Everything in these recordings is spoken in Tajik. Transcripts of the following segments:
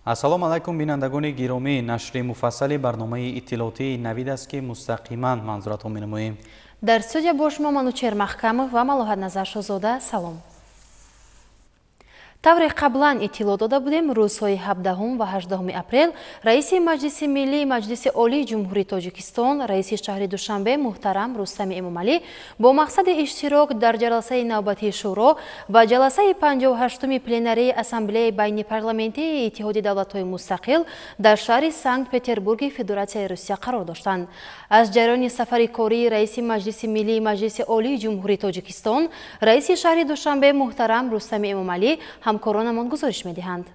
ассалому алайкум бинандагони гиромӣ, нашри муфассали барномаи иттилоотии навид аст ки мустақиман манзуратон менамоем. дар студия бо шумо манучер маҳкамов ва малоҳатназар шозода. салом. тавре қаблан иттилоъ дода будем, рӯзҳои 17 ва 18 апрел раиси маҷлиси миллии маҷлиси олии ҷумҳурии Тоҷикистон, раиси шаҳри Душанбе муҳтарам Рустами Эмомалӣ бо мақсади иштирок дар ҷаласаи навбатии шӯро ва ҷаласаи 58-уми пленарии ассамблеяи байнипарламентии иттиҳоди давлатҳои мустақил дар шаҳри Санкт-Петербурги Федератсияи Русия қарор доштанд. аз ҷараёни сафари кории раиси маҷлиси миллии маҷлиси олии ҷумҳурии Тоҷикистон, раиси шаҳри Душанбе муҳтарам Рустами Эмомалӣ ҳамкоронамон гузориш медиҳанд.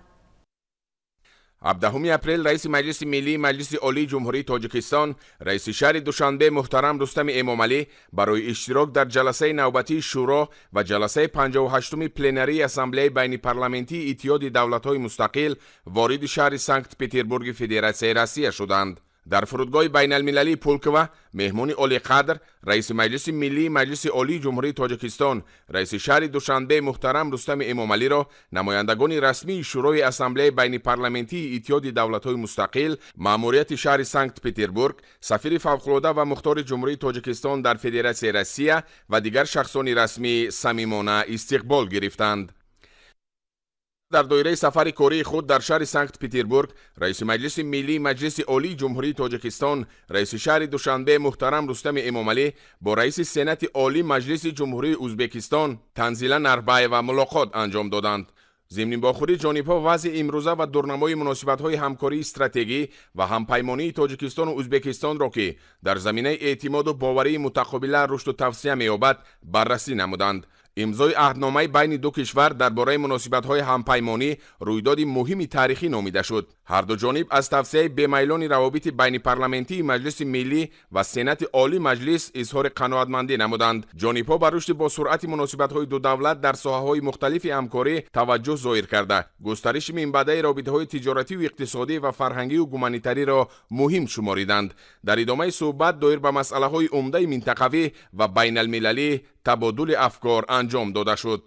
17 апрел раиси маҷлиси миллии маҷлиси олии ҷумҳурии Тоҷикистон, раиси шаҳри Душанбе муҳтарам Рустами Эмомалӣ барои иштирок дар ҷаласаи навбатии шӯро ва ҷаласаи 58-уми пленарии ассамблеяи байнипарламентии иттиҳоди давлатҳои мустақил вориди шаҳри Санкт-Петербурги Федератсияи Россия шуданд. дар фурудгоҳи байналмилалии Пулкова меҳмони олиқадр раиси маҷлиси миллии маҷлиси олии ҷумҳурии Тоҷикистон, раиси шаҳри Душанбе муҳтарам Рустами Эмомалиро намояндагони расмии шӯрои ассамблеяи байнипарламентии иттиҳоди давлатҳои мустақил, маъмурияти шаҳри Санкт-Петербург, сафири фавқулода ва мухтори ҷумҳурии Тоҷикистон дар Федератсияи Россия ва дигар шахсони расмӣ самимона истиқбол гирифтанд. дар доираи сафари кории худ дар шаҳри Санкт-Петербург, раиси маҷлиси миллии маҷлиси олии ҷумҳурии Тоҷикистон, раиси шаҳри Душанбе муҳтарам Рустами Эмомалӣ бо раиси Сенати олии маҷлиси ҷумҳурии Узбекистон Танзила Нарбаева мулоқот анҷом доданд. зимни бохурӣ ҷонибҳо вазъи имрӯза ва дурнамои муносибатҳои ҳамкории стратегӣ ва ҳампаймонии Тоҷикистону Узбекистонро ки дар заминаи эътимоду боварии мутақобила рушду тавсия меёбад баррасӣ намуданд. имзои аҳдномаи байни ду кишвар дар бораи муносибатҳои ҳампаймонӣ рӯйдоди муҳими таърихӣ номида шуд. ҳарду ҷониб аз тавсияи бемайлони равобити байнипарламентии маҷлиси миллӣ ва сенати олӣ маҷлис изҳори қаноатмандӣ намуданд. ҷонибҳо ба рушди босуръати муносибатҳои ду давлат дар соҳаҳои мухталифи ҳамкорӣ таваҷҷӯҳ зоҳир карда, густариши минбаъдаи робитаҳои тиҷоративу иқтисодӣ ва фарҳангию гуманитариро муҳим шумориданд. дар идомаи суҳбат доир ба масъалаҳои умдаи минтақавӣ ва байналмилалӣ табодули афкор анҷом дода шуд.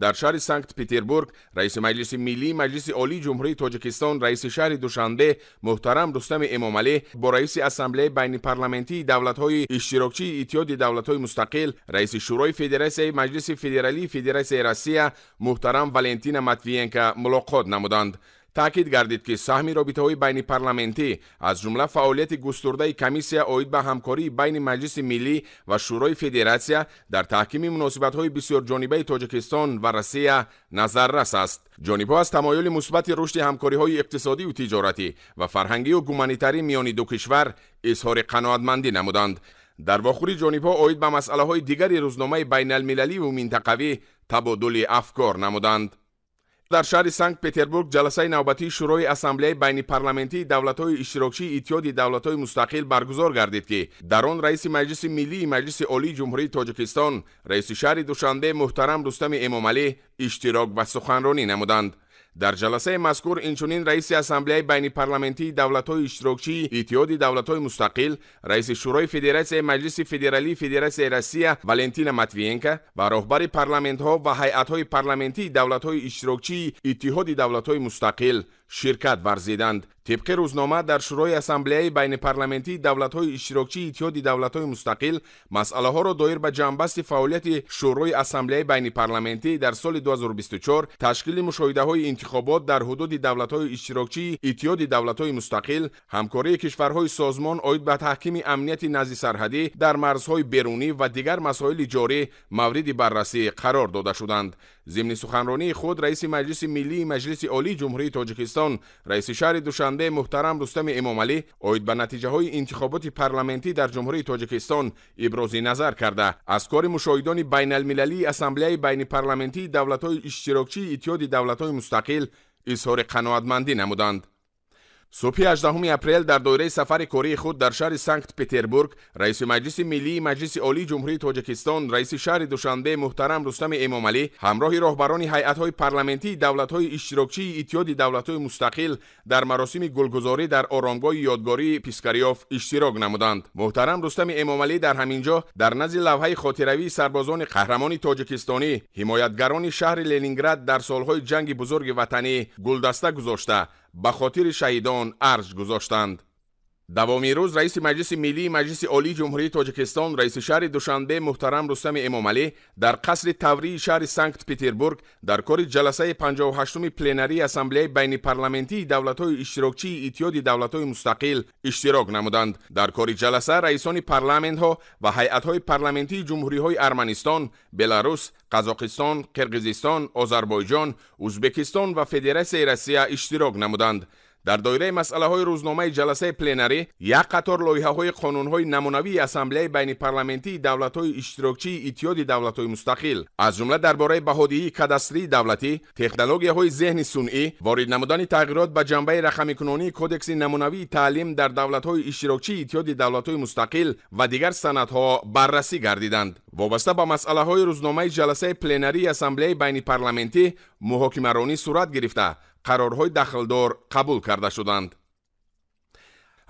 дар шаҳри Санкт-Петербург, раиси маҷлиси миллии маҷлиси олии ҷумҳурии Тоҷикистон, раиси шаҳри Душанбе муҳтарам Рустами Эмомалӣ бо раиси ассамблеяи байнипарламентии давлатҳои иштирокчии иттиҳоди давлатҳои мустақил, раиси шӯрои Федератсияи маҷлиси федералии Федератсияи Россия муҳтарам Валентина Матвиенко мулоқот намуданд. таъкид гардид ки саҳми робитаҳои байнипарламентӣ аз ҷумла фаъолияти густурдаи комиссия оид ба ҳамкории байни маҷлиси миллӣ ва шӯрои федератсия дар таҳкими муносибатҳои бисёрҷонибаи Тоҷикистон ва Россия назаррас аст. ҷонибҳо аз тамоюли мусбати рушди ҳамкориҳои иқтисодию тиҷоратӣ ва фарҳангию гуманитарӣ миёни ду кишвар изҳори қаноатмандӣ намуданд. дар вохӯри ҷонибҳо оид ба масъалаҳои дигари рӯзномаи байналмилаливу минтақавӣ табодули афкор намуданд. дар шаҳри Санкт-Петербург ҷаласаи навбатии шӯрои ассамблеяи байнипарламентии давлатҳои иштирокчии иттиҳоди давлатҳои мустақил баргузор гардид ки дар он раиси маҷлиси миллии маҷлиси олии ҷумҳурии Тоҷикистон, раиси шаҳри Душанбе муҳтарам Рустами Эмомалӣ иштирок ва суханронӣ намуданд. дар ҷаласаи мазкур инчунин раиси ассамблеяи байнипарламентии давлатҳои иштирокчии иттиҳоди давлатҳои мустақил, раиси шӯрои Федератсияи маҷлиси федералии Федератсияи Россия Валентина Матвиенко ва роҳбари парламентҳо ва ҳайатҳои парламентии давлатҳои иштирокчии иттиҳоди давлатҳои мустақил ширкат варзиданд. тибқи рӯзнома дар шӯрои ассамблеяи байнипарламентии давлатҳои иштирокчии иттиҳоди давлатҳои мустақил масъалаҳоро доир ба ҷамъбасти фаъолияти шӯрои ассамблеяи байнипарламентӣ дар соли 2024, ташкили мушоҳидаҳои интихобот дар ҳудуди давлатҳои иштирокчии иттиҳоди давлатҳои мустақил, ҳамкории кишварҳои созмон оид ба таҳкими амнияти назди-сарҳадӣ дар марзҳои берунӣ ва дигар масоили ҷорӣ мавриди баррасӣ қарор дода шуданд. зимни суханронии худ раиси маҷлиси миллии маҷлиси олии ҷумҳурии Тоҷикистон, раиси шаҳри Душанбе муҳтарам Рустами Эмомалӣ оид ба натиҷаҳои интихоботи парламентӣ дар ҷумҳурии Тоҷикистон ибрози назар карда, аз кори мушоҳидони байналмилалии ассамблеяи байнипарламентии давлатҳои иштирокчии иттиҳоди давлатҳои мустақил изҳори қаноатмандӣ намуданд. субҳи 18 апрел дар доираи сафари кории худ дар шаҳри Санкт-Петербург, раиси маҷлиси миллии маҷлиси олии ҷумҳурии Тоҷикистон, раиси шаҳри Душанбе муҳтарам Рустами Эмомалӣ ҳамроҳи роҳбарони ҳайатҳои парламентии давлатҳои иштирокчии иттиҳоди давлатҳои мустақил дар маросими гулгузорӣ дар оромгоҳи ёдгории Пискарёв иштирок намуданд. муҳтарам Рустами Эмомалӣ дар ҳамин ҷо дар назди лавҳаи хотиравии сарбозони қаҳрамони тоҷикистонӣ, ҳимоятгарони шаҳри Ленинград дар солҳои ҷанги бузурги ватанӣ гулдаста гузошта, به خاطر شهیدان ارج گذاشتند. دوامین روز رئیس مجلس ملی مجلس عالی جمهوری تاجیکستان رئیس شهر دوشنبه محترم رستم امامعلی در قصر تفریحی شهر سنکت پتربورگ در کار جلسه 58 پلنری اسامبله بین پارلمانتی دولت‌های اشتراکچی اتحاد دولت‌های مستقل اشتراک نمودند. در کار جلسه رئیسان پارلمان‌ها و هیئت‌های پارلمانتی جمهوری‌های ارمنستان، بلاروس، قزاقستان، قرقیزستان، آذربایجان، ازبکستان و فدراسیون روسیه اشتراک نمودند. در دایره مسئله‌های روزنامه جلسه پلنری یک قطار لایحه‌های قانون‌های نمونوی اسامبله بین پارلمانتی دولت‌های اشتراکچی اتحاد دولت‌های مستقل از جمله درباره بهاداری کاداستری دولتی، تکنولوژی‌های ذهن صنعی، وارد نمودن تغییرات به جنبه رقمی‌کنونی کدکس نمونوی تعلیم در دولت‌های اشتراکچی اتحاد دولت‌های مستقل و دیگر سندها بررسی گردیدند. وابسته به مسئله‌های روزنامه جلسه پلنری اسامبله بین پارلمانتی محاکمه‌رانی صورت گرفته قرارهای دخلدار قبول کرده شدند.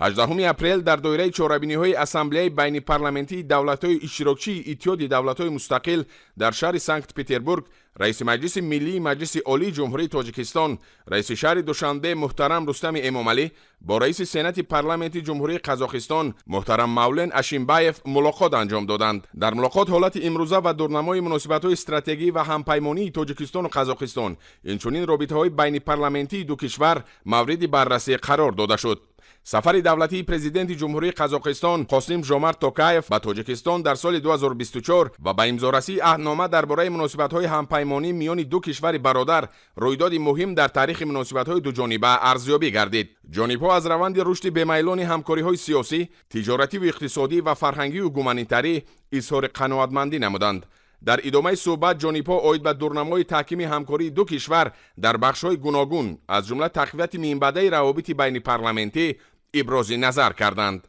18 اپریل در دایره چهاربینی‌های اسامبله بین پارلمانتی دولت‌های اشتراکچی اتحاد دولت‌های مستقل در شهر سنکت پتربورگ رئیس مجلس ملی مجلس عالی جمهوری تاجیکستان رئیس شهر دوشنبه محترم رستم امامعلی با رئیس سنات پارلمانت جمهوری قزاقستان محترم مولن اشیمبایف ملاقات انجام دادند. در ملاقات حالت امروزه و دورنمای مناسبت‌های استراتژیکی و همپیمانی تاجیکستان و قزاقستان اینچنین رابطه‌های بین پارلمانتی دو کشور مورد بررسی قرار داده شد. سفر دولتی پرزیدنت جمهوری قزاقستان قاسم ژومارت توکایف به تاجیکستان در سال 2024 و به امضارسی عهدنامه درباره مناسبت‌های همپیمانی میان دو کشور برادر رویداد مهم در تاریخ مناسبت‌های دو جانبه ارزیابی گردید. جانب‌ها از روند رشد به‌میلان همکاری‌های سیاسی، تجارتی و اقتصادی و فرهنگی و گومانیتاری اظهار قناعتمندی نمودند. در ادامه صحبت جانب‌ها عاید به دورنمای تحکیم همکاری دو کشور در بخش‌های گوناگون از جمله تقویت منبع روابط بین پارلمانتی ابراز نظر کردند.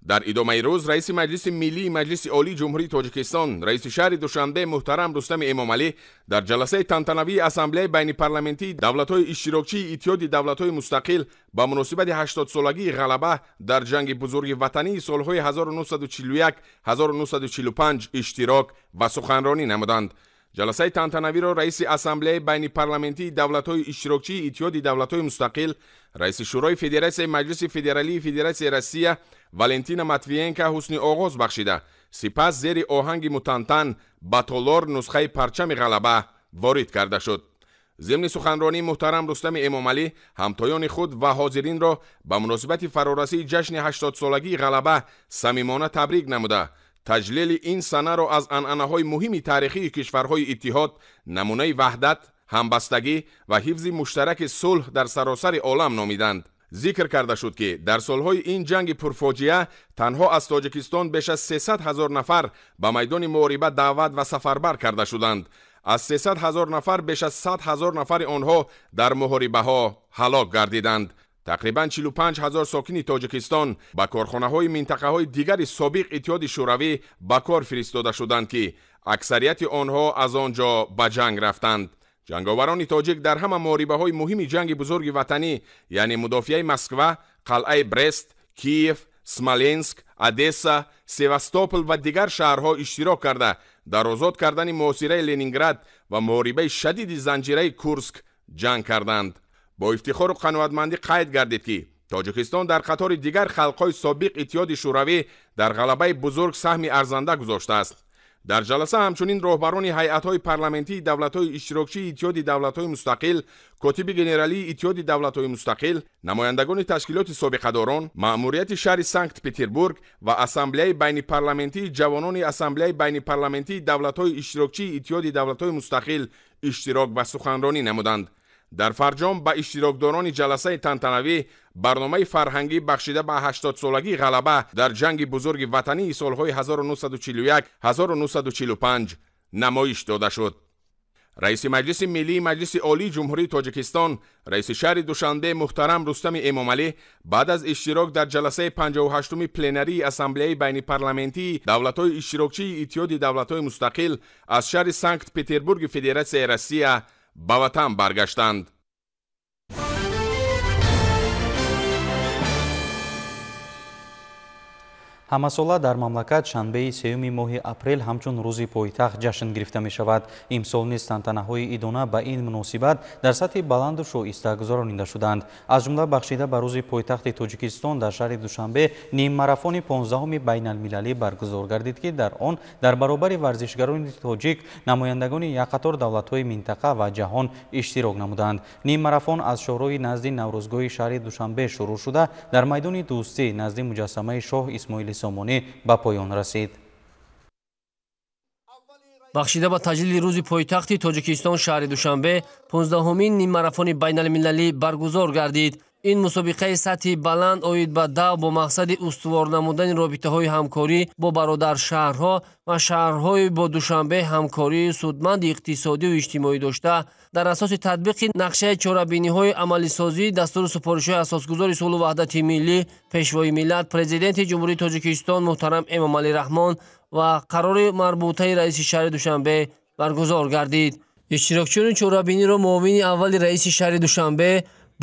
در ادامه روز رئیس مجلس ملی مجلس عالی جمهوری تاجیکستان رئیس شهر دوشنبه محترم رستم امامعلی در جلسه تنتنوی اسامبله بین پارلمانتی دولت‌های اشتراکچی اتحاد دولت‌های مستقل با مناسبت 80 سالگی غلبه در جنگ بزرگ وطنی سال‌های 1941 1945 اشتراک و سخنرانی نمودند. جلسه تنتنوی را رئیس اسامبله بین پارلمانتی دولت‌های اشتراکچی اتحاد دولت‌های مستقل رئیس شورای فدراسیون مجلس فدرالی فدراسیون روسیه والنتینا ماتویینکا حسن آغاز بخشیده سپس زیر آهنگ متنتن با تالار نسخه پرچم غلبه وارد کرده شد. ضمن سخنرانی محترم رستم امامعلی همتایان خود و حاضرین را به مناسبت فرارسی جشن 80 سالگی غلبه صمیمانه تبریک نموده تجلیل این سنه را از عنعنه‌های مهم تاریخی کشورهای اتحاد نمونه وحدت، همبستگی و حفظ مشترک صلح در سراسر عالم نامیدند. ذکر کرده شد که در سالهای این جنگ پرفاجعه تنها از تاجیکستان بیش از 300,000 نفر به میدان محاربه دعوت و سفربر کرده شدند. از 300,000 نفر بیش از 100,000 نفر آنها در محاربه ها هلاک گردیدند. تقریباً 45,000 ساکن تاجیکستان با کارخانه‌های منطقه‌های دیگر سابق اتحاد شوروی به کار فرستاده شدند که اکثریت آنها از آنجا به جنگ رفتند. جنگاوران تاجیک در همه محاربه‌های مهم جنگ بزرگ وطنی یعنی مدافعه مسکو، قلعه برست، کیف، سمالنسک، ادسا، سیواستوپل و دیگر شهرها اشتراک کرده در آزاد کردن محاصره لنینگراد و محاربه شدید زنجیره کورسک جنگ کردند. با افتخار و قناعتمندی قید گردید که تاجیکستان در قطار دیگر خلق‌های سابق اتحاد شوروی در غلبه بزرگ سهم ارزنده گذاشته است. در جلسه همچنین رهبران هیئت‌های پارلمانتی دولت‌های اشتراکچی اتحاد دولت‌های مستقل، کاتب ژنرالی اتحاد دولت‌های مستقل، نمایندگان تشکیلات سابقه‌داران، مأموریت شهر سنکت پتربورگ و اسامبله بین پارلمانتی جوانان اسامبله بین پارلمانتی دولت‌های اشتراکچی اتحاد دولت‌های مستقل اشتراک و سخنرانی نمودند. در فرجام به اشتراکداران جلسه تنتنوی برنامه فرهنگی بخشیده به 80 سالگی غلبه در جنگ بزرگ وطنی سالهای 1941 1945 نمایش داده شد. رئیس مجلس ملی مجلس عالی جمهوری تاجیکستان رئیس شهر دوشنبه محترم رستم امامعلی بعد از اشتراک در جلسه 58 پلنری اسامبله بین پارلمانتی دولت‌های اشتراکچی اتحاد دولت‌های مستقل از شهر سنکت پتربورگ فدراسیون روسیه به وطن برگشتند. ҳамасола дар мамлакат шанбеи 3 моҳи апрел ҳамчун рӯзи пойтахт ҷашн гирифта мешавад. Имсол низ тантанаҳои идона ба ин муносибат дар сатҳи баланду шоиста гузаронида шуданд. Аз ҷумла бахшида ба рӯзи пойтахти Тоҷикистон дар шаҳри Душанбе ниммарафони 15-уми байналмилалӣ баргузор гардид ки дар он дар баробари варзишгарони тоҷик намояндагони як қатор давлатҳои минтақа ва ҷаҳон иштирок намуданд. Ниммарафон аз шоҳрои назди Наврӯзгоҳи шаҳри Душанбе шурӯъ шуда дар майдони Дӯстӣ назди муҷассамаи шоҳ Исмоили Сомонӣ ба поён расид. бахшида ба таҷлили рӯзи пойтахти Тоҷикистон шаҳри Душанбе 15-умин ниммарафони байналмилалӣ баргузор гардид. ин мусобиқаи сатҳи баланд оид ба дав бо мақсади устувор намудани робитаҳои ҳамкорӣ бо бародаршаҳрҳо ва шаҳрҳои бо Душанбе ҳамкории судманди иқтисодию иҷтимоӣ дошта, дар асоси татбиқи нақшаи чорабиниҳои амалисозии дастури супоришҳои асосгузори сулҳу ваҳдати миллӣ, пешвои миллат, президенти ҷумҳурии Тоҷикистон муҳтарам Эмомалӣ Раҳмон ва қарори марбутаи раиси шаҳри Душанбе баргузор гардид. иштирокчиёни чорабиниро муовини аввали раиси шаҳри Душанбе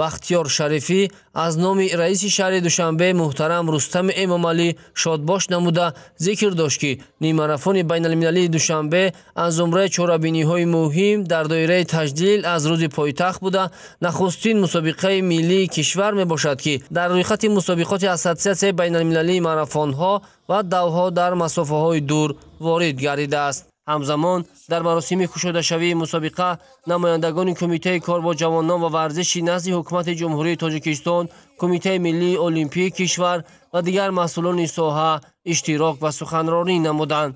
Бахтиёр Шарифӣ аз номи раиси шаҳри Душанбе муҳтарам Рустами Эмомалӣ шодбош намуда зикр дошт ки ниммарафони байналмилалии Душанбе аз зумраи чорабиниҳои муҳим дар доираи таҷлил аз рӯзи пойтахт буда нахустин мусобиқаи миллии кишвар мебошад ки дар рӯйхати мусобиқоти Ассотсиатсияи байналмилалии марафонҳо ва давҳо дар масофаҳои дур ворид гардидааст. ҳамзамон дар маросими кушодашавии мусобиқа намояндагони Кумитаи кор бо ҷавонон ва варзиши назди ҳукумати ҷумҳурии Тоҷикистон, Кумитаи миллии олимпии кишвар ва дигар масъулони соҳа иштирок ва суханронӣ намуданд.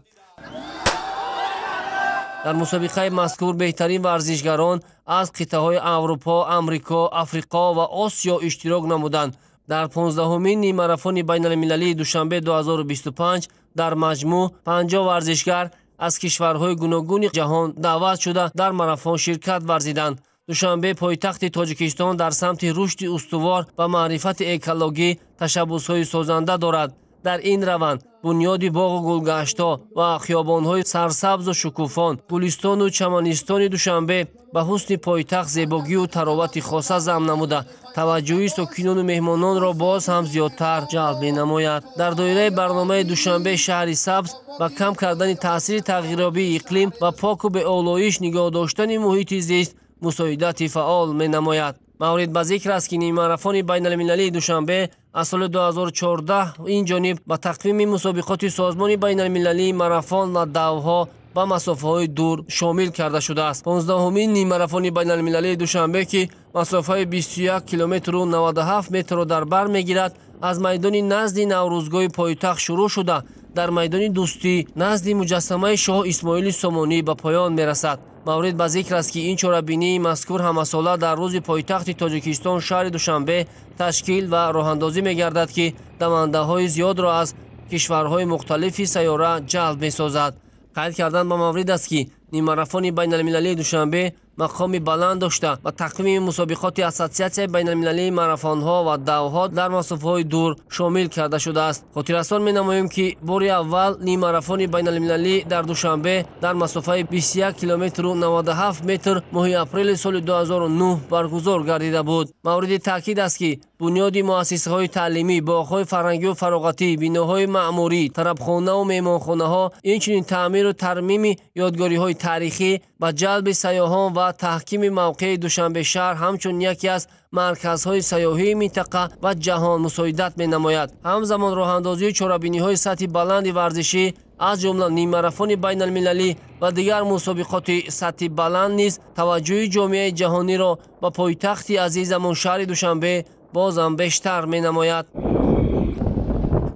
дар мусобиқаи мазкур беҳтарин варзишгарон аз қитъаҳои Аврупо, Амрико, Африқо ва Осиё иштирок намуданд. дар 15-умин ниммарафони байналмилалии Душанбе 2025 дар маҷмӯъ 50 варзишгар аз кишварҳои гуногуни ҷаҳон даъват шуда дар марафон ширкат варзиданд. Душанбе пойтахти Тоҷикистон дар самти рушди устувор ва маърифати экологӣ ташаббусҳои созанда дорад. дар ин раванд бунёди боғу гулгаштҳо ва хиёбонҳои сарсабзу шукуфон, гулистону чаманистони Душанбе ба ҳусни пойтахт зебогию таровати хоса замъ намуда, таваҷҷӯҳи сокинону меҳмононро боз ҳам зиёдтар ҷалб менамояд. дар доираи барномаи Душанбе шаҳри сабз ба кам кардани таъсири тағйирёбии иқлим ва поку беолоиш нигоҳ доштани муҳити зист мусоидати фаъол менамояд. маврид ба зикр аст ки ниммарафони байналмилалии Душанбе аз соли 2014 инҷониб ба тақвими мусобиқоти созмони байналмилалии марафон ва давҳо ба масофаҳои дур шомил карда шудааст. 15-умин ниммарафони байналмилалии Душанбе ки масофаи 21 километру 97 метрро дар бар мегирад, аз майдони назди Наврӯзгоҳи пойтахт шурӯъ шуда дар майдони Дӯстӣ назди муҷассамаи шоҳ Исмоили Сомонӣ ба поён мерасад. маврид ба зикр аст ки ин чорабинии мазкур ҳамасола дар рӯзи пойтахти Тоҷикистон шаҳри Душанбе ташкил ва роҳандозӣ мегардад ки давандаҳои зиёдро аз кишварҳои мухталифи сайёра ҷалб месозад. қайд кардан ба маврид аст ки ниммарафони байналмилалии Душанбе мақоми баланд дошта ба тақвими мусобиқоти Ассотсиатсияи байналмилалии марафонҳо ва давҳо дар масофаҳои дур шомил карда шудааст. хотиррасон менамоем ки бори аввал ниммарафони байналмилалӣ дар Душанбе дар масофаи 21 километру 97 метр моҳи апрели соли 2009 баргузор гардида буд. мавриди таъкид аст ки бунёди муассисаҳои таълимӣ, боғҳои фарҳангию фароғатӣ, биноҳои маъмурӣ, тарабхонаvu меҳмонхонаҳо, инчунин таъмиру тармими ёдгориҳои таърихӣ ба ҷалби сайёҳон ва таҳкими мавқеи Душанбешаҳр ҳамчун яке аз марказҳои сайёҳии минтақа ва ҷаҳон мусоидат менамояд. ҳамзамон роҳандозии чорабиниҳои сатҳи баланди варзишӣ аз ҷумла ниммарафони байналмилалӣ ва дигар мусобиқоти сатҳи баланд низ таваҷҷӯҳи ҷомеаи ҷаҳониро ба пойтахти азизамон шаҳри Душанбе бозам бештар менамояд.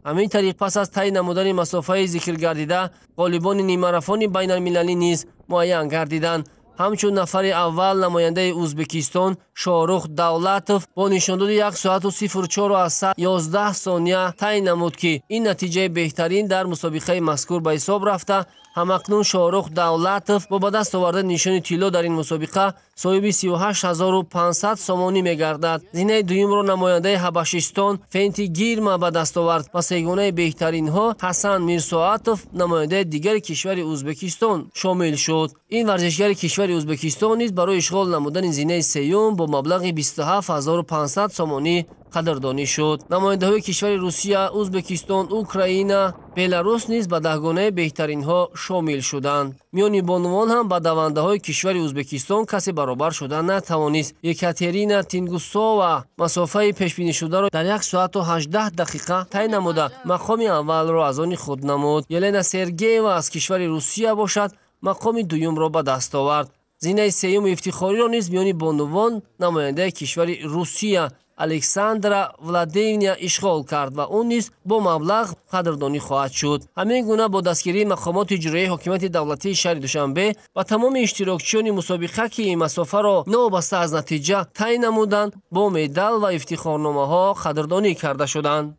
ҳамин тариқ пас аз тайин намудани масофаи зикргардида ғолибони ниммарафони байналмилалӣ низ муайян гардиданд. ҳамчун нафари аввал намояндаи Ӯзбекистон Шорух Давлатов бо нишондоди 1 соату 04:11 сония тайин намуд ки ин натиҷаи беҳтарин дар мусобиқаи мазкур ба ҳисоб рафта, ҳамакнун Шорух Давлатов бо ба даст овардани нишони тилло дар ин мусобиқа соҳиби 38500 сомонӣ мегардад. зинаи дуюмро намояндаи Ҳабашистон Фенти Гирма ба даст овард ва сегонаи беҳтаринҳо Ҳасан Мирсоатов намояндаи дигари кишвари Ӯзбекистон шомил шуд. ин варзишгари кишвари کشور ازبکستان نیز برای اشغال نمودن زینه سیوم با مبلغ 27500 سومانی قدردانی شد. نماینده‌های کشور روسیه، ازبکستان، اوکراین، بلاروس نیز به دهگانه بهترین‌ها شامل شدند. میان بانوان هم با دونده‌های کشور ازبکستان کسی برابر شدن نتوانست. یکاترینا تینگوسووا مسافه پیش‌بینی شده را در 1 ساعت و 18 دقیقه طی نموده مقام اول را از آن خود نمود. یلنا سرگییوا از کشور روسیه باشد مقام دوم را به دست آورد. زینه سیوم افتخاری را نیز میان بانوان نماینده کشور روسیه الکساندرا ولادیمیا اشغال کرد و اون نیز با مبلغ قدردانی خواهد شد. همین گونه با دستگیری مقامات اجرایی حکومت دولتی شهر دوشنبه و تمام اشتراکچیان مسابقه که این مسافه را نوابسته از نتیجه تعیین نمودند با مدال و افتخارنامه ها قدردانی کرده شدند.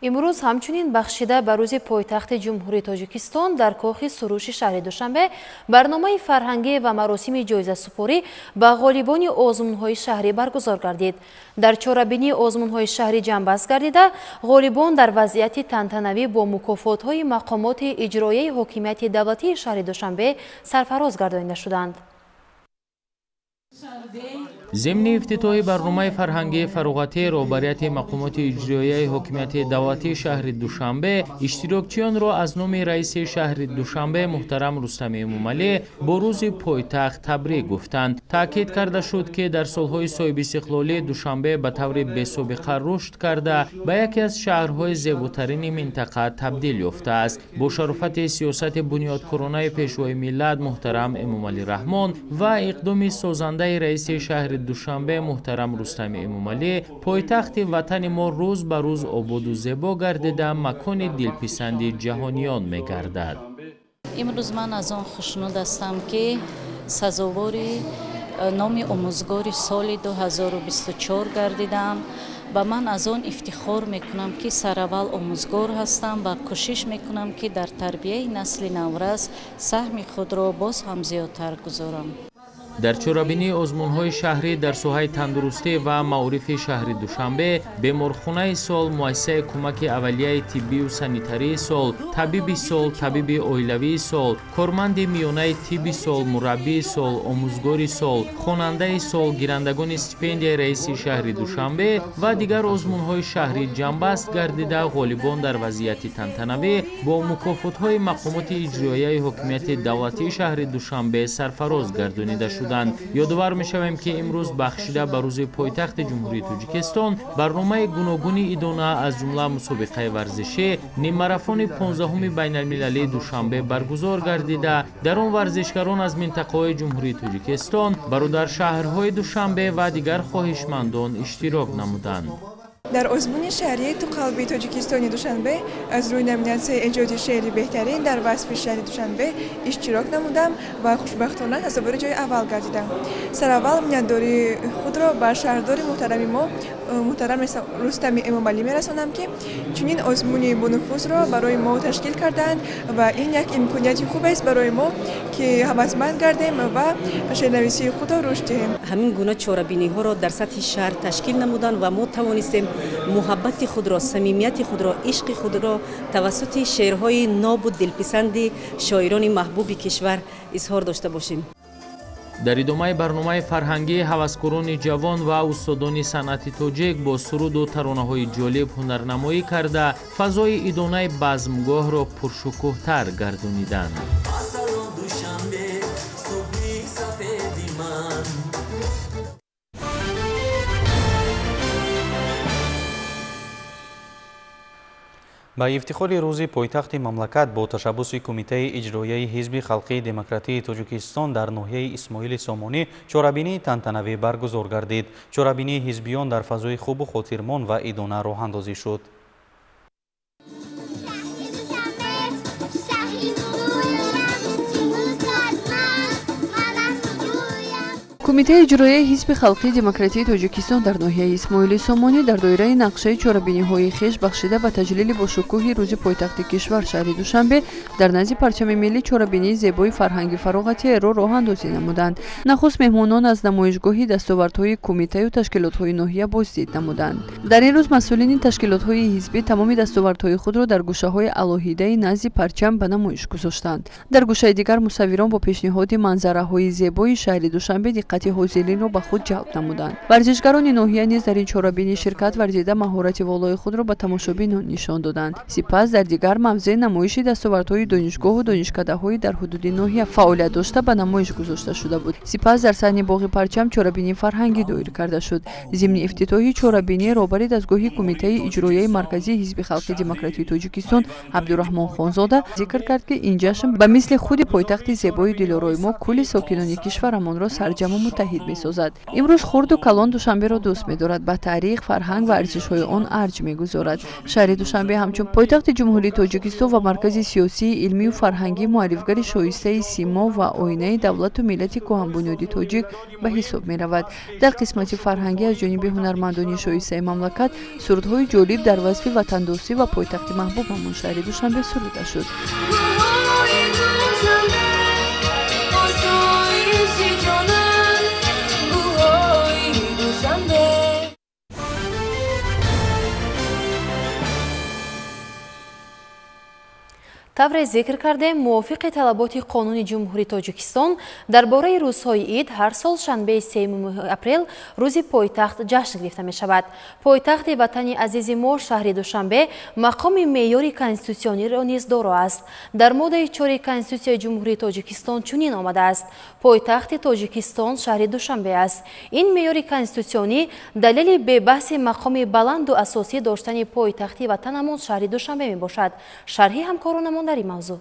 امروز همچنین بخشیده به روز پایتخت جمهوری تاجیکستان در کاخ سروش شهر دوشنبه برنامه فرهنگی و مراسم جایزه سپاری به غالبان آزمون‌های شهری برگزار گردید. در چاره‌بینی آزمون‌های شهری جنبست گردیده غالبان در وضعیت تنتنوی با مکافات‌های مقامات اجرایی حکومت دولتی شهر دوشنبه سرفراز گردانیده شدند. ضمن افتتاح برنامه فرهنگی فراغتی رهبریت مقامات اجرایی حکومت دولتی شهر دوشنبه اشتراکچیان را از نام رئیس شهر دوشنبه محترم رستم امامعلی با روز پایتخت تبریک گفتند. تاکید کرده شد که در سالهای صاحب استقلالی دوشنبه به طور بی‌سابقه رشد کرده به یکی از شهرهای زیباترین منطقه تبدیل یافته است. با شرافت سیاست بنیادکارانه پیشوای ملت محترم امامعلی رحمان و اقدام سازنده رئیس شهر دوشنبه محترم رستم امامعلی، پایتخت وطن ما روز به روز آباد و زیبا گردیده مکان دلپسند جهانیان می‌گردد. امروز من از آن خوشنود هستم که سزاوار نام آموزگار سال 2024 گردیدم و من از آن افتخار میکنم که سرول آموزگار هستم و کوشش میکنم که در تربیت نسل نورس سهم خود را باز هم زیادتر گذارم. در چاره‌بینی آزمون‌های شهری در ساحه تندرستی و معارف شهر دوشنبه، بیمارخانه سال، مؤسسه کمک اولیه طبی و سانیتری سال، طبیب سال، طبیب اویلوی سال، کارمند میانه طبی سال، مربی سال، آموزگار سال، خواننده سال، گیرندگان استیپندیای رئیس شهر دوشنبه و دیگر آزمون‌های شهری جنبست گردیده غالبان در وضعیت تنتنوی با مکافات‌های مقامات اجرایی حکومت دولتی شهر دوشنبه سرفراز گردانیده شد. یادآور می‌شویم که امروز بخشیده به روز پایتخت جمهوری تاجیکستان برنامه گوناگون ادانه از جمله مسابقه ورزشی نیم ماراتون 15 بین‌المللی دوشنبه برگزار گردیده. در آن ورزشکاران از منطقه‌های جمهوری تاجیکستان، برادر شهرهای دوشنبه و دیگر خواهشمندان اشتراک نمودند. در آزمون شهری تو قلب تاجیکستان دوشنبه از روی نامیناسیون ایجاد شهری بهترین در وصف شهر دوشنبه اشتراک نمودم و خوشبختانه تصاویر جای اول گردیدم. سراول میانداری خود را به شهردار محترم ما محترم رستم امامعلی میرسانم که چنین آزمون بنفوذ را برای ما تشکیل کردند و این یک امکانیت خوب است برای ما که هوسمند گردیم و شهرنویسی خود را رشد دهیم. همین گونه چاره‌بینی ها را در سطح شهر تشکیل نمودند و ما توانستیم محبت خود را، صمیمیت خود را، عشق خود را توسط شعرهای ناب و دلپسند شاعران محبوب کشور اظهار داشته باشیم. در ادامه برنامه فرهنگی هوسکاران جوان و استادان صنعت تاجیک با سرود و ترانه‌های جالب هنرنمایی کرده فضای ادانه بزمگاه را پرشکوه‌تر گردانیدند. با افتخار روز پایتخت مملکت با تشبث کمیته اجرایی حزب خلقی دموکراتی تاجیکستان در ناحیه اسماعیل سامانی چاره‌بینی تنتنوی برگزار گردید. چاره‌بینی حزبیان در فضای خوب و خاطرمان و ادانه راه اندازی شد. кумитаи иҷроияи ҳизби халқии демократии тоҷикистон дар ноҳияи исмоили сомонӣ дар доираи нақшаи чорабиниҳои хеш бахшида ба таҷлили бошукӯҳи рӯзи пойтахти кишвар шаҳри душанбе дар назди парчами миллӣ чорабинии зебои фарҳанги фароғатиеро роҳандозӣ намуданд. Нахуст меҳмонон аз намоишгоҳи дастовардҳои кумитаю ташкилотҳои ноҳия боздид намуданд. дар ин рӯз масъулини ташкилотҳои ҳизбӣ тамоми дастовардҳои худро дар гӯшаҳои алоҳидаи назди парчам ба намоиш гузоштанд. дар гӯшаи дигар мусаввирон бо пешниҳоди манзараҳои зебои шаҳри душанбе диққати ҳозиринро ба худ ҷалб намуданд. варзишгарони ноҳия низ дар ин чорабинӣ ширкат варзида маҳорати волои худро ба тамошобинон нишон доданд. сипас дар дигар мавзеъ намоиши дастовардҳои донишгоҳу донишкадаҳои дар ҳудуди ноҳия фаъолият дошта ба намоиш гузошта шуда буд. сипас дар саҳни боғи парчам чорабинии фарҳангӣ доир карда шуд. зимни ифтитоҳи чорабинӣ роҳбари дастгоҳи кумитаи иҷроияи марказии ҳизби халқи демократии тоҷикистон абдураҳмон хонзода зикр кард ки ин ҷашн ба мисли худи пойтахти зебои дилорои мо кулли сокинони кишварамонро сарҷаму муттаҳид месозад. имрӯз хурду калон душанберо дӯст медорад, ба таърих, фарҳанг ва арзишҳои он арҷ мегузорад. шаҳри душанбе ҳамчун пойтахти ҷумҳурии тоҷикистон ва маркази сиёсии, илмию фарҳангӣ, муаллифгари шоистаи симо ва оинаи давлату миллати кӯҳанбунёди тоҷик ба ҳисоб меравад. дар қисмати фарҳангӣ аз ҷониби ҳунармандони шоистаи мамлакат сурудҳои ҷолиб дар васфи ватандӯстӣ ва пойтахти маҳбубамон шаҳри душанбе суруда шуд. тавре зикр кардем, мувофиқи талаботи қонуни ҷумҳурии тоҷикистон дар бораи рӯзҳои ид ҳар сол шанбеи 3 апрел рӯзи пойтахт ҷашн гирифта мешавад. Пойтахти ватани азизи мо шаҳри Душанбе мақоми меъёри конститутсиониро низ доро аст. Дар моддаи 4 Конститутсияи ҷумҳурии тоҷикистон чунин омадааст: пойтахти тоҷикистон шаҳри Душанбе аст. Ин меъёри конститутсионӣ далели бебаҳси мақоми баланду асосӣ доштани пойтахти ватанамон шаҳри Душанбе мебошад. шарҳи ҳамкоронамон дар ин мавзӯъ.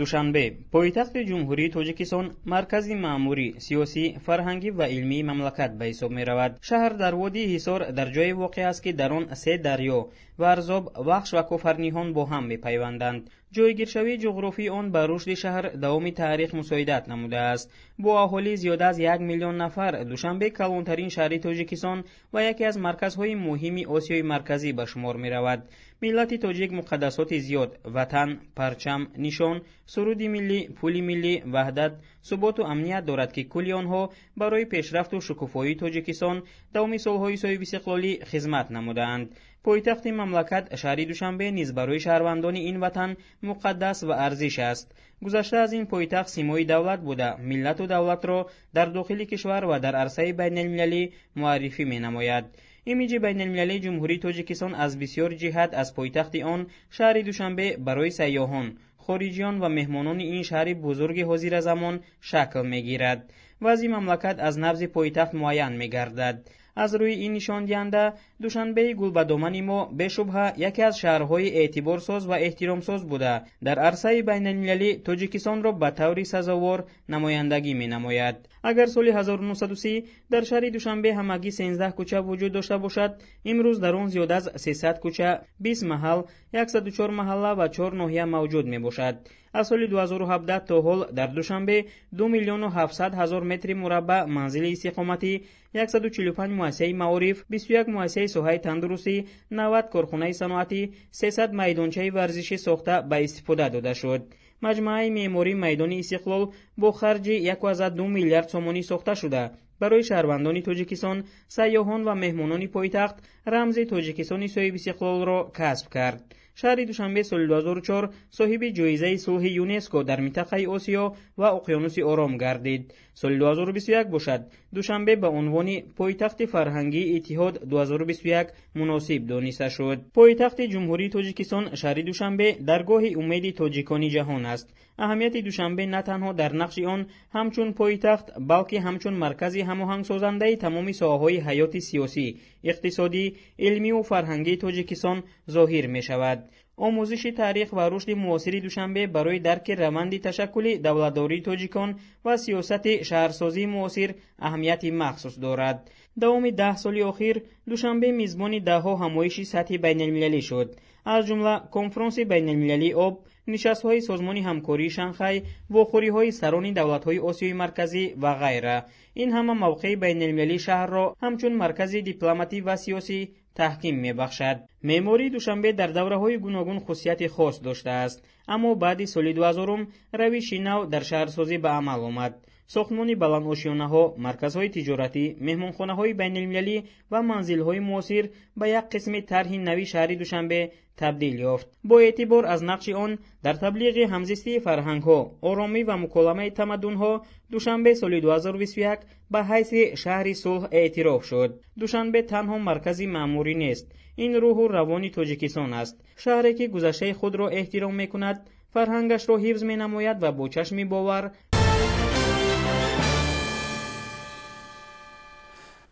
душанбе пойтахти ҷумҳурии тоҷикистон маркази маъмурӣ, сиёсӣ, фарҳангӣ ва илмии мамлакат ба ҳисоб меравад. шаҳр дар водии ҳисор дар ҷое воқеъ аст ки дар он 3 дарё варзоб, вахш ва кофарниҳон бо ҳам мепайванданд. ҷойгиршавии ҷуғрофии он ба рушди шаҳр давоми таърих мусоидат намудааст. бо аҳолии зиёда аз 1 миллион нафар, душанбе калонтарин шаҳри тоҷикистон ва яке аз марказҳои муҳими осиёи марказӣ ба шумор меравад. миллати тоҷик муқаддасоти зиёд, ватан, парчам, нишон, суруди миллӣ, пули миллӣ, ваҳдат, суботу амният дорад ки кулли онҳо барои пешрафту шукуфоии тоҷикистон давоми солҳои соҳиби истиқлолӣ хизмат намудаанд. пойтахти мамлакат шаҳри Душанбе низ барои шаҳрвандони ин ватан муқаддас ва арзиш аст. гузашта аз ин пойтахт симои давлат буда, миллату давлатро дар дохили кишвар ва дар арсаи байналмилалӣ муаррифӣ менамояд. имиҷи байналмилалии ҷумҳурии тоҷикистон аз бисёр ҷиҳат аз пойтахти он шаҳри Душанбе барои сайёҳон, хориҷиён ва меҳмонони ин шаҳри бузурги ҳозиразамон шакл мегирад. вазъи мамлакат аз навзи пойтахт муайян мегардад. аз рӯи ин нишондиҳанда душанбеи гулбадомани мо бешубҳа яке аз шаҳрҳои эътиборсоз ва эҳтиромсоз буда дар арсаи байналмилалӣ тоҷикистонро ба таври сазовор намояндагӣ менамояд. агар соли 1930 дар шаҳри Душанбе ҳамагӣ 13 кӯча вуҷуд дошта бошад, имрӯз дар он зиёда аз 300 кӯча, 20 маҳал, 104 маҳалла ва 4 ноҳия мавҷуд мебошад. аз соли 2017 то ҳол дар Душанбе 2 миллиону 700 ҳазор метри мураббаъ манзили истиқоматӣ, 145 муассисаи маориф, 21 муассисаи соҳаи тандурустӣ, 90 корхонаи саноатӣ, 300 майдончаи варзишӣ сохта ба истифода дода шуд. маҷмӯаи меъмории майдони истиқлол бо харҷи 1,2 миллиард сомонӣ сохта шуда барои шаҳрвандони тоҷикистон, сайёҳон ва меҳмонони пойтахт рамзи тоҷикистони соҳиби истиқлолро касб кард. шаҳри Душанбе соли 2004 соҳиби ҷоизаи сулҳи ЮНЕСКО дар минтақаи Осиё ва Уқёнуси Ором гардид. соли 2021 бошад Душанбе ба унвони пойтахти фарҳангии Иттиҳод 2021 муносиб дониста шуд. пойтахти ҷумҳурии тоҷикистон шаҳри Душанбе даргоҳи умеди тоҷикони ҷаҳон аст. аҳамияти Душанбе на танҳо дар нақши он ҳамчун пойтахт, балки ҳамчун маркази ҳамоҳангсозандаи тамоми соҳаҳои ҳаёти сиёсӣ, иқтисодӣ, илмию фарҳангии тоҷикистон зоҳир мешавад. омӯзиши таърих ва рушди муосири Душанбе барои дарки раванди ташаккули давлатдории тоҷикон ва сиёсати шаҳрсозии муосир аҳамияти махсус дорад. давоми 10 соли охир Душанбе мизбони даҳҳо ҳамоиши сатҳи байналмилалӣ шуд. از جمله کنفرانس بین‌المللی آب، نشست‌های سازمان همکاری شانگهای، واخوری‌های سران دولت‌های آسیای مرکزی و غیره. این همه موقع بین‌المللی شهر را همچون مرکز دیپلماتی و سیاسی تحکیم می‌بخشد. معماری دوشنبه در دوره‌های گوناگون خصوصیت خاص داشته است، اما بعد سال 2000 روش نو در شهرسازی به عمل آمد. ساختمان بلندآشیانه‌ها، مرکزهای تجارتی، مهمانخانه‌های بین‌المللی و منزل‌های معاصر به یک قسم طرح نوی شهر دوشنبه تبدیل یافت. با اعتبار از نقش آن در تبلیغ همزیستی فرهنگ‌ها، آرامی و مکالمه تمدن‌ها، دوشنبه سال 2021 به حیث شهر صلح اعتراف شد. دوشنبه تنها مرکزی معموری نیست، این روح و روان تاجیکستان است. شهری که گذشته خود را احترام می‌کند، فرهنگش را حفظ می‌نماید و با چشم باور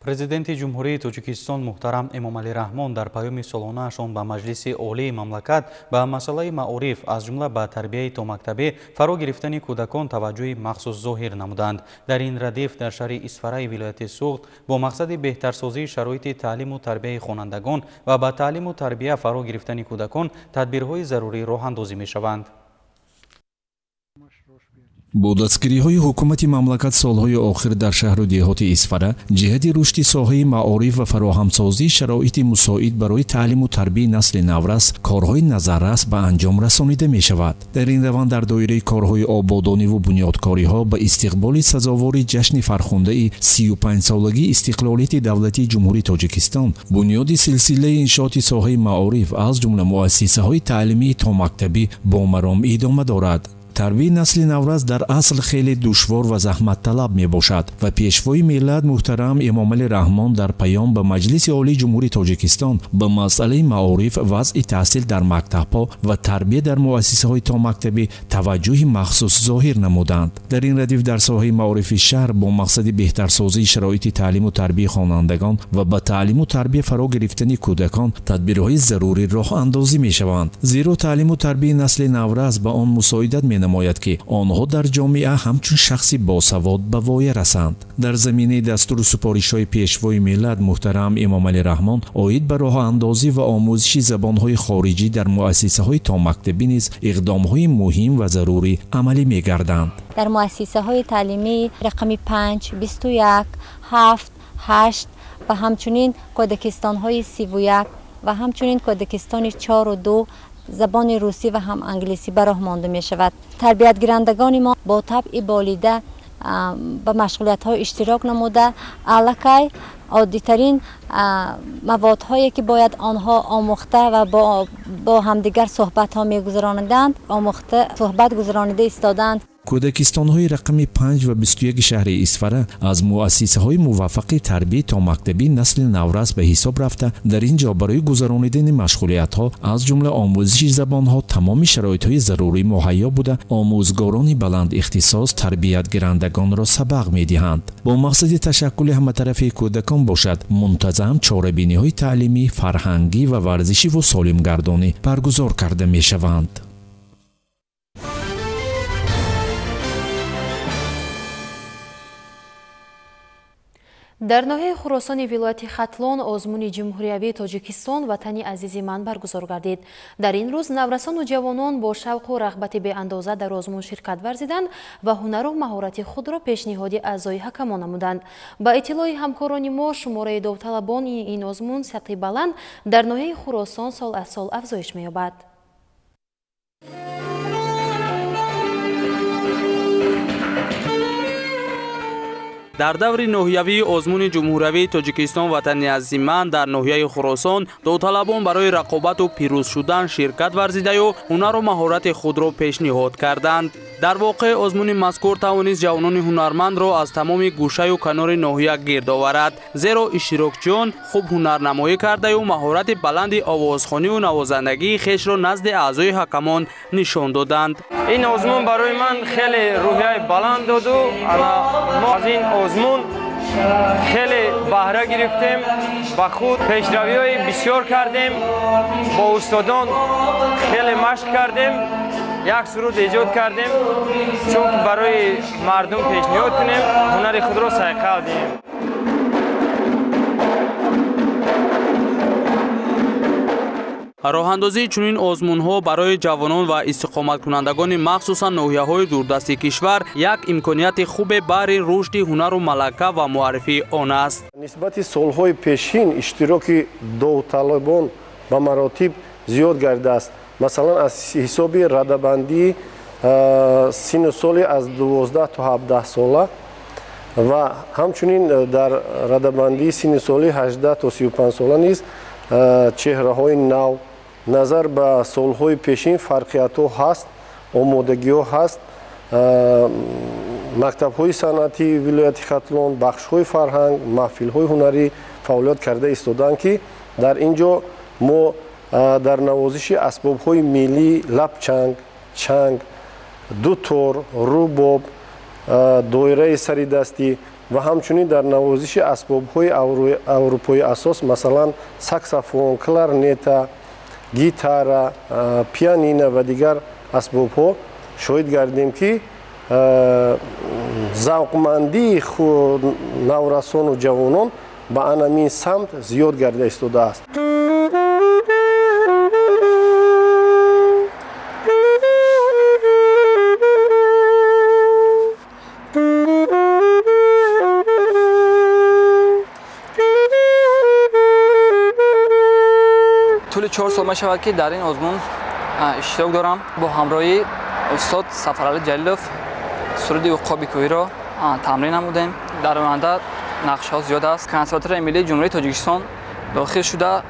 президенти ҷумҳурии тоҷикистон муҳтарам эмомалӣ раҳмон дар паёми солонаашон ба маҷлиси олии мамлакат ба масъалаи маориф аз ҷумла ба тарбияи томактабӣ фаро гирифтани кӯдакон таваҷҷӯҳи махсус зоҳир намуданд. дар ин радиф дар шаҳри исфараи вилояти суғд бо мақсади беҳтарсозии шароити таълиму тарбияи хонандагон ва ба таълиму тарбия фаро гирифтани кӯдакон тадбирҳои зарурӣ роҳандозӣ мешаванд. бо дастгириҳои ҳукумати мамлакат солҳои охир дар шаҳру деҳоти исфара ҷиҳати рушди соҳаи маориф ва фароҳамсозии шароити мусоид барои таълиму тарбияи насли наврас корҳои назаррас ба анҷом расонида мешавад. дар ин раванд дар доираи корҳои ободониву бунёдкориҳо ба истиқболи сазовори ҷашни фархондаи 35-солагии истиқлолияти давлатии ҷумҳурии тоҷикистон бунёди силсилаи иншооти соҳаи маориф аз ҷумла муассисаҳои таълимии томактабӣ бо маром идома дорад. тарбияи насли наврас дар асл хеле душвор ва заҳматталаб мебошад ва пешвои миллат муҳтарам эмомалӣ раҳмон дар паём ба маҷлиси олии ҷумҳурии тоҷикистон ба масъалаи маориф, вазъи таҳсил дар мактабҳо ва тарбия дар муассисаҳои томактабӣ таваҷҷӯҳи махсус зоҳир намуданд. дар ин радиф дар соҳаи маорифи шаҳр бо мақсади беҳтарсозии шароити таълиму тарбияи хонандагон ва ба таълиму тарбия фаро гирифтани кӯдакон тадбирҳои зарурӣ роҳандозӣ мешаванд. зеро таълиму тарбияи насли наврас ба он мусоидат менамояд ки онҳо дар ҷомеа ҳамчун шахси босавод ба воя расанд. дар заминаи дастуру супоришҳои пешвои миллат муҳтарам эмомалӣ раҳмон оид ба роҳандозӣ ва омӯзиши забонҳои хориҷӣ дар муассисаҳои томактабӣ низ иқдомҳои муҳим ва зарурӣ амалӣ мегарданд. дар муассисаҳои таълимии рақами 5, 21, 7, 8 ва ҳамчунин кодакистонҳои 31 ва ҳамчунин кодакистони 4 و 2 забони русӣ ва ҳам англисӣ ба роҳ монда мешавад. тарбиятгирандагони мо бо табъи болида ба машғулиятҳо иштирок намуда аллакай оддитарин маводҳое ки бояд онҳо омӯхта ва бо ҳамдигар суҳбатҳо мегузарониданд омӯхта суҳбат гузаронида истоданд. кӯдакистонҳои рақами 5 ва 21 шаҳри исфара аз муассисаҳои муваффақи тарбияи томактабии насли наврас ба ҳисоб рафта дар ин ҷо барои гузаронидани машғулиятҳо аз ҷумла омӯзиши забонҳо тамоми шароитҳои зарурӣ муҳайё буда омӯзгорони баланд ихтисос тарбиятгирандагонро сабақ медиҳанд. бо мақсади ташаккули ҳаматарафии кӯдакон бошад мунтазам чорабиниҳои таълимӣ, фарҳангӣ ва варзишиву солимгардонӣ баргузор карда мешаванд. дар ноҳияи хуросони вилояти хатлон озмуни ҷумҳуриявии тоҷикистон ватани азизи ман баргузор гардид. дар ин рӯз наврасону ҷавонон бо шавқу рағбати беандоза дар озмун ширкат варзиданд ва ҳунару маҳорати худро пешниҳоди аъзои ҳакамон намуданд. ба иттилои ҳамкорони мо шумораи довталабони ин озмун сатҳи баланд дар ноҳияи хуросон сол аз сол афзоиш меёбад. дар даври ноҳиявии озмуни ҷумҳуриявии тоҷикистон ватани азизи ман дар ноҳияи хуросон довталабон барои рақобату пирӯз шудан ширкат варзидаю ҳунару маҳорати худро пешниҳод карданд. дар воқеъ озмуни мазкур тавонист ҷавонони ҳунармандро аз тамоми гӯшаю канори ноҳия гирд оварад, зеро иштирокчиён хуб ҳунарнамоӣ кардаю маҳорати баланди овозхониву навозандагии хешро назди аъзои ҳакамон нишон доданд. ин озмун барои ман хеле рӯҳияи баланд доду мо аз ин озмун хеле баҳра гирифтем, ба худ пешравиҳои бисёр кардем, бо устодон хеле машқ кардем, як суруд эҷод кардем, чунки барои мардум пешниҳод кунем, ҳунари худро сайқал диҳем. роҳандозии чунин озмунҳо барои ҷавонон ва истиқоматкунандагони махсусан ноҳияҳои дурдасти кишвар як имконияти хубе баҳри рушди ҳунару малака ва муаррифии он аст. нисбати солҳои пешин иштироки довталабон ба маротиб зиёд гардидааст. масалан аз ҳисоби радабандии сину соли аз 12 то 17 сола ва ҳамчунин дар радабандии сини соли 18 то 35 сола низ чеҳраҳои нав назар ба солҳои пешин фарқиятҳо ҳаст, омодагиҳо ҳаст. мактабҳои санъатии вилояти хатлон, бахшҳои фарҳанг, маҳфилҳои ҳунарӣ фаъолият карда истоданд ки дар ин ҷо мо дар навозиши асбобҳои миллӣ лапчанг, чанг, дутор, рубоб, доираи саридастӣ ва ҳамчунин дар навозиши асбобҳои аврупои асос масалан саксофон, кларнета, гитара, пианино ва дигар асбобҳо шоҳид гардем ки завқмандии наврасону ҷавонон ба анамин самт зиёд гарда истодааст. طول 4 سال میشود که در این آزمون اشتراک دارم با همراهی استاد سفرعلی جلیلوف سرود عقابی کوهی را تمرین نمودیم. در آینده نقش‌ها زیاد است. کنسرواتوار ملی جمهوری تاجیکستان داخل شده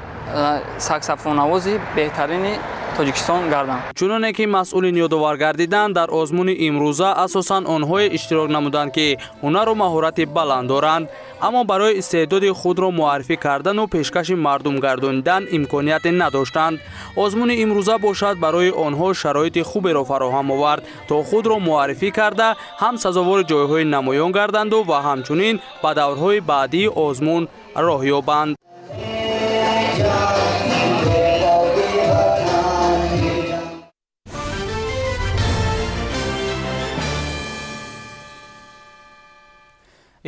ساکسوفون نوازی بهترین تاجیکستان گردند. چنانه که مسئولین یادآور گردیدند در آزمون امروزه اساساً آنهای اشتراک نمودند که هنر و مهارت بلند دارند اما برای استعداد خود را معرفی کردن و پیشکش مردم گرداندن امکانیت نداشتند. آزمون امروزه باشد برای آنها شرایط خوبی را فراهم آورد تا خود را معرفی کرده هم سزاوار جایهای نمایان گردند و همچنین به دورهای بعدی آزمون راه یابند.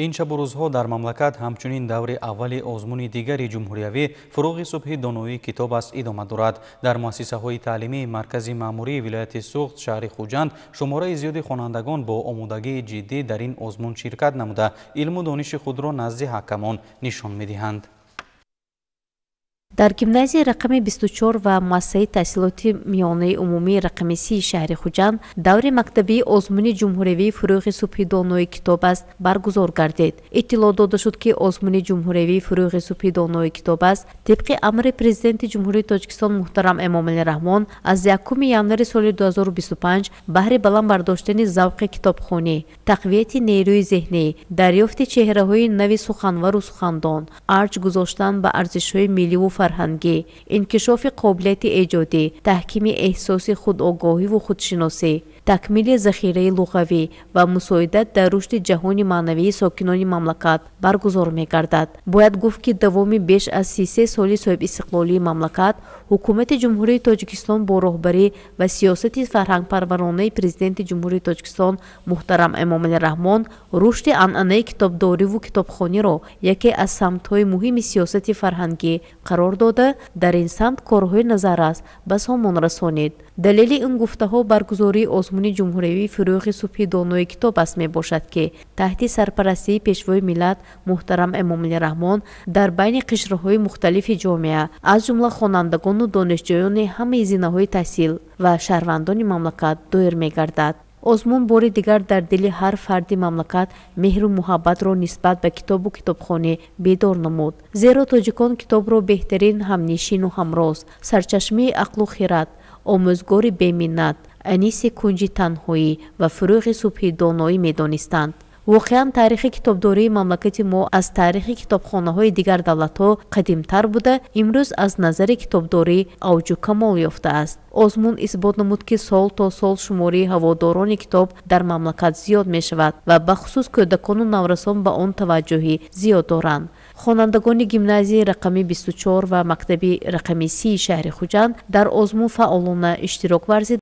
ин шабу рӯзҳо дар мамлакат ҳамчунин даври аввали озмуни дигари ҷумҳуриявӣ фуруғи субҳи доноӣ китоб аст идома дорад. дар муассисаҳои таълимии маркази маъмурии вилояти суғд шаҳри хуҷанд шумораи зиёди хонандагон бо омодагии ҷиддӣ дар ин озмун ширкат намуда илму дониши худро назди ҳакамон нишон медиҳанд. дар гимназияи рақами 24 ва муассисаи таҳсилоти миёнаи умумии рақами 30 шаҳри хуҷанд даври мактабии озмуни ҷумҳуриявии фуруғи субҳи доноӣ китоб аст баргузор гардид. иттилоъ дода шуд ки озмуни ҷумҳуриявии фуруғи субҳи доноӣ китоб аст тибқи амри президенти ҷумҳурии тоҷикистон муҳтарам эмомалӣ раҳмон аз 1 январи соли 2025 баҳри баланд бардоштани завқи китобхонӣ, тақвияти нерӯи зеҳнӣ, дарёфти чеҳраҳои нави суханвару сухандон, арҷ гузоштан ба арзишҳои милливу фарҳангӣ, инкишофи қобилияти эҷодӣ, таҳкими эҳсоси худогоҳиву худшиносӣ, такмили захираи луғавӣ ва мусоидат дар рушди ҷаҳони маънавии сокинони мамлакат баргузор мегардад. бояд гуфт ки давоми беш аз 33 соли соҳибистиқлолии мамлакат ҳукумати ҷумҳурии тоҷикистон бо роҳбарӣ ва сиёсати фарҳангпарваронаи президенти ҷумҳурии тоҷикистон муҳтарам эмомалӣ раҳмон рушди анъанаи китобдориву китобхониро яке аз самтҳои муҳими сиёсати фарҳангӣ қарор дода дар ин самт корҳои назаррас ба сомон расонид. далели ин гуфтаҳо баргузории озмуни ҷумҳуриявии фуруғи субҳи доноӣ китоб аст мебошад ки таҳти сарпарастии пешвои миллат муҳтарам эмомалӣ раҳмон дар байни қишраҳои мухталифи ҷомеа аз ҷумла хонандагону донишҷӯёни ҳамаи зинаҳои таҳсил ва шаҳрвандони мамлакат доир мегардад. озмун бори дигар дар дили ҳар фарди мамлакат меҳру муҳаббатро нисбат ба китобу китобхонӣ бедор намуд. зеро тоҷикон китобро беҳтарин ҳамнишину ҳамроз, сарчашмаи ақлу хират, омӯзгори беминнат, аниси кунҷи танҳоӣ ва фуруғи субҳи доноӣ медонистанд. воқеан таърихи китобдории мамлакати мо аз таърихи китобхонаҳои дигар давлатҳо қадимтар буда имрӯз аз назари китобдорӣ авҷу камол ёфтааст. озмун исбот намуд ки сол то сол шумории ҳаводорони китоб дар мамлакат зиёд мешавад ва бахусус кӯдакону наврасон ба он таваҷҷӯҳи зиёд доранд. хонандагони гимназияи рақами 24 ва мактаби рақами 30 шаҳри хуҷанд дар озмун фаъолона иштирок варзид